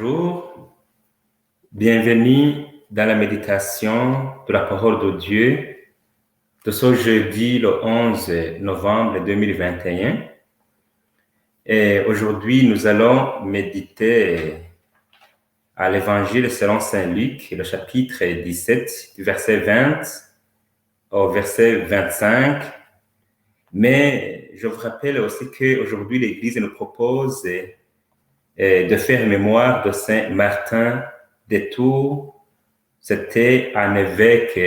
bonjour. Bienvenue dans la méditation de la parole de Dieu de ce jeudi, le 11 novembre 2021. Et aujourd'hui, nous allons méditer à l'Évangile selon Saint Luc, le chapitre 17, du verset 20 au verset 25. Mais je vous rappelle aussi qu'aujourd'hui, l'Église nous propose de faire mémoire de Saint Martin de Tours. C'était un évêque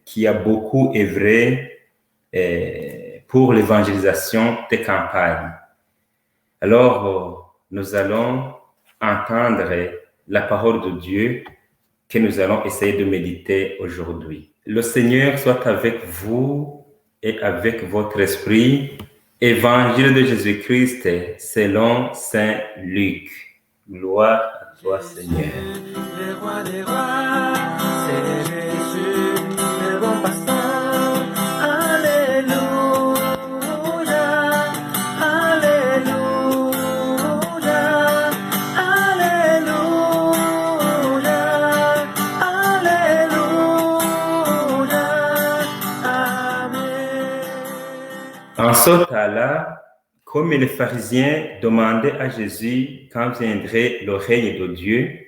qui a beaucoup œuvré pour l'évangélisation des campagnes. Alors, nous allons entendre la parole de Dieu que nous allons essayer de méditer aujourd'hui. Le Seigneur soit avec vous et avec votre esprit. Évangile de Jésus-Christ selon Saint Luc. Gloire à toi, Seigneur. Le roi des rois, c'est Jésus, le bon pasteur. Alléluia, alléluia, alléluia, amen. En ce temps-là, comme les pharisiens demandaient à Jésus quand viendrait le règne de Dieu,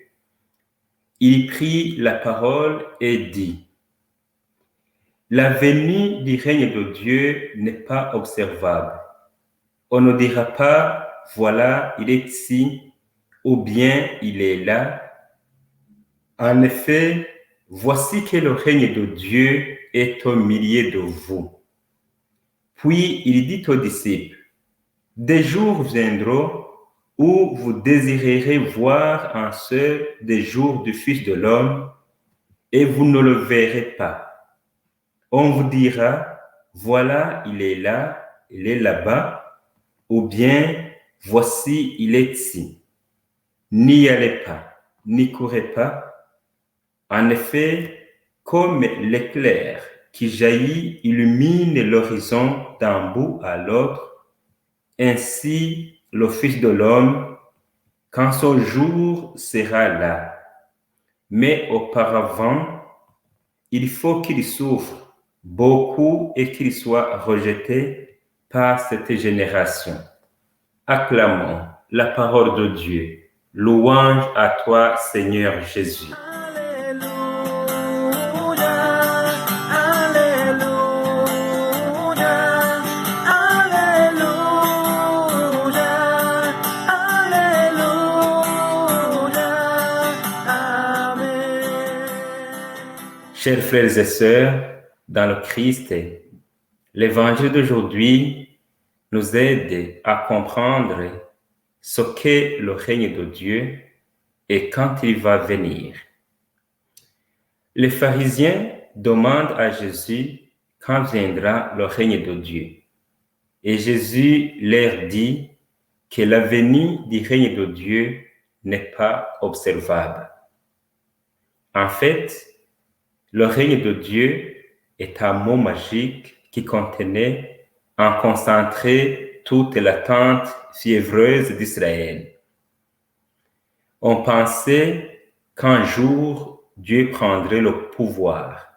il prit la parole et dit: La venue du règne de Dieu n'est pas observable. On ne dira pas, voilà, il est ici, ou bien il est là. En effet, voici que le règne de Dieu est au milieu de vous. Puis il dit aux disciples: Des jours viendront où vous désirerez voir un seul des jours du Fils de l'homme, et vous ne le verrez pas. On vous dira, voilà, il est là-bas, ou bien, voici, il est ici. N'y allez pas, n'y courez pas. En effet, comme l'éclair qui jaillit illumine l'horizon d'un bout à l'autre, ainsi le Fils de l'homme, quand son jour sera là. Mais auparavant, il faut qu'il souffre beaucoup et qu'il soit rejeté par cette génération. Acclamons la parole de Dieu. Louange à toi, Seigneur Jésus. Chers frères et sœurs, dans le Christ, l'évangile d'aujourd'hui nous aide à comprendre ce qu'est le règne de Dieu et quand il va venir. Les pharisiens demandent à Jésus quand viendra le règne de Dieu. Et Jésus leur dit que la venue du règne de Dieu n'est pas observable. En fait, le règne de Dieu est un mot magique qui contenait en concentré toute l'attente fiévreuse d'Israël. On pensait qu'un jour, Dieu prendrait le pouvoir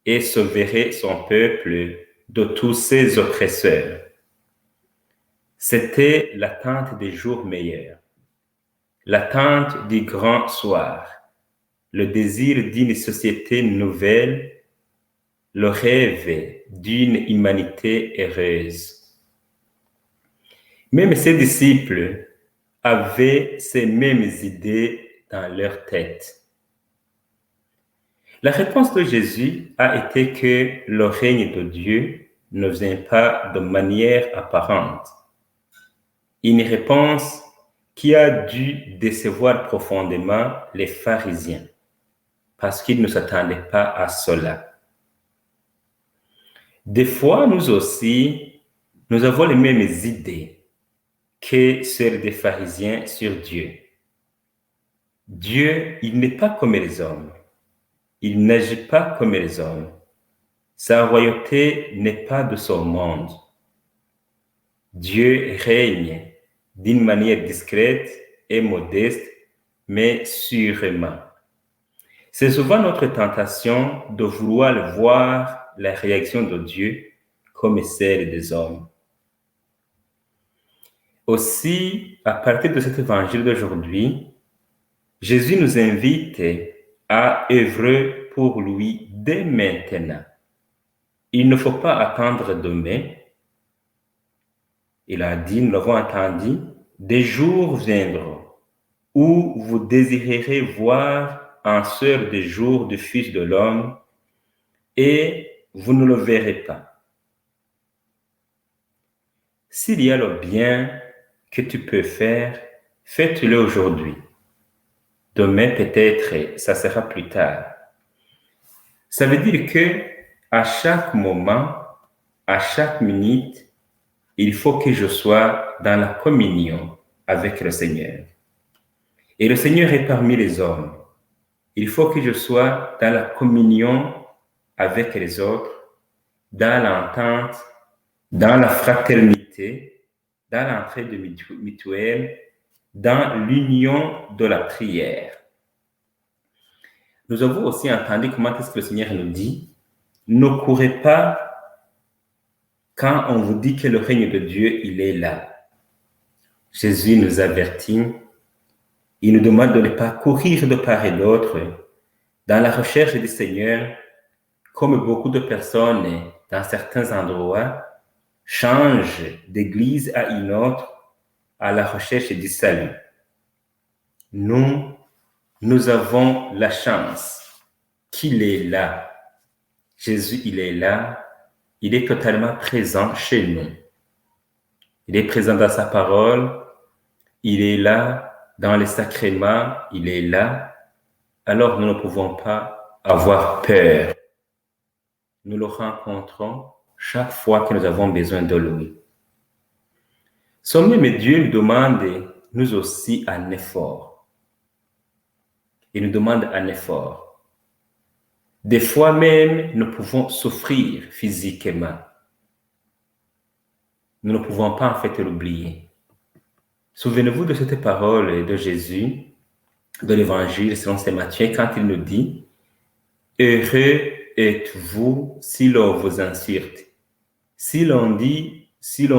et sauverait son peuple de tous ses oppresseurs. C'était l'attente des jours meilleurs, l'attente du grand soir, le désir d'une société nouvelle, le rêve d'une humanité heureuse. Même ses disciples avaient ces mêmes idées dans leur tête. La réponse de Jésus a été que le règne de Dieu ne vient pas de manière apparente. Une réponse qui a dû décevoir profondément les pharisiens, parce qu'ils ne s'attendaient pas à cela. Des fois, nous aussi, nous avons les mêmes idées que celles des pharisiens sur Dieu. Dieu, il n'est pas comme les hommes. Il n'agit pas comme les hommes. Sa royauté n'est pas de ce monde. Dieu règne d'une manière discrète et modeste, mais sûrement. C'est souvent notre tentation de vouloir voir la réaction de Dieu comme celle des hommes. Aussi, à partir de cet évangile d'aujourd'hui, Jésus nous invite à œuvrer pour lui dès maintenant. Il ne faut pas attendre demain. Il a dit, nous l'avons entendu, des jours viendront où vous désirerez voir en sueur des jours du Fils de l'homme et vous ne le verrez pas. S'il y a le bien que tu peux faire, fais-le aujourd'hui. Demain, peut-être, ça sera plus tard. Ça veut dire que à chaque moment, à chaque minute, il faut que je sois dans la communion avec le Seigneur. Et le Seigneur est parmi les hommes. Il faut que je sois dans la communion avec les autres, dans l'entente, dans la fraternité, dans l'entraide mutuelle, dans l'union de la prière. Nous avons aussi entendu comment est-ce que le Seigneur nous dit, ne courez pas quand on vous dit que le règne de Dieu, il est là. Jésus nous avertit, il nous demande de ne pas courir de part et d'autre dans la recherche du Seigneur, comme beaucoup de personnes dans certains endroits changent d'église à une autre à la recherche du salut. Nous avons la chance qu'il est là. Jésus, il est là. Il est totalement présent chez nous. Il est présent dans sa parole. Il est là dans les sacrements. Il est là. Alors nous ne pouvons pas avoir peur. Nous le rencontrons chaque fois que nous avons besoin de lui. Mais Dieu nous demande, nous aussi, un effort. Il nous demande un effort. Des fois même, nous pouvons souffrir physiquement. Nous ne pouvons pas en fait l'oublier. Souvenez-vous de cette parole de Jésus, de l'Évangile selon saint Matthieu, quand il nous dit « Heureux êtes-vous si l'on vous insulte, si l'on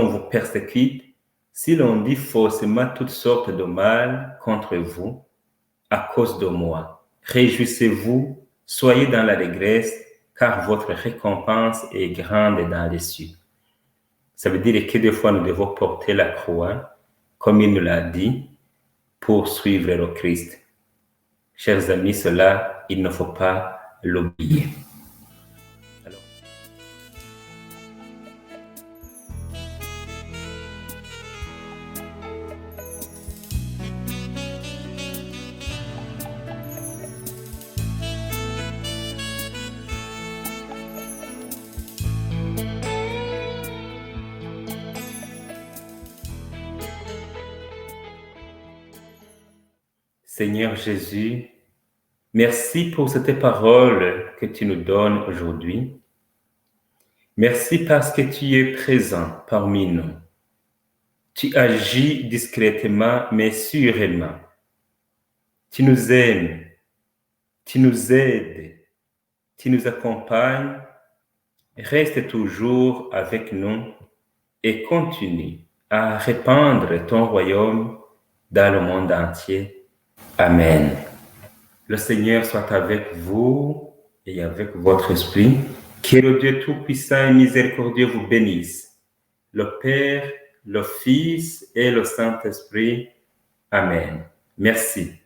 vous persécute, si l'on dit faussement toutes sortes de mal contre vous, à cause de moi. Réjouissez-vous, soyez dans l'allégresse, car votre récompense est grande dans les cieux. » Ça veut dire que des fois, nous devons porter la croix, comme il nous l'a dit, pour suivre le Christ. Chers amis, cela, il ne faut pas l'oublier. Seigneur Jésus, merci pour cette parole que tu nous donnes aujourd'hui. Merci parce que tu es présent parmi nous. Tu agis discrètement mais sûrement. Tu nous aimes, tu nous aides, tu nous accompagnes. Reste toujours avec nous et continue à répandre ton royaume dans le monde entier. Amen. Le Seigneur soit avec vous et avec votre esprit. Que le Dieu Tout-Puissant et Miséricordieux vous bénisse. Le Père, le Fils et le Saint-Esprit. Amen. Merci.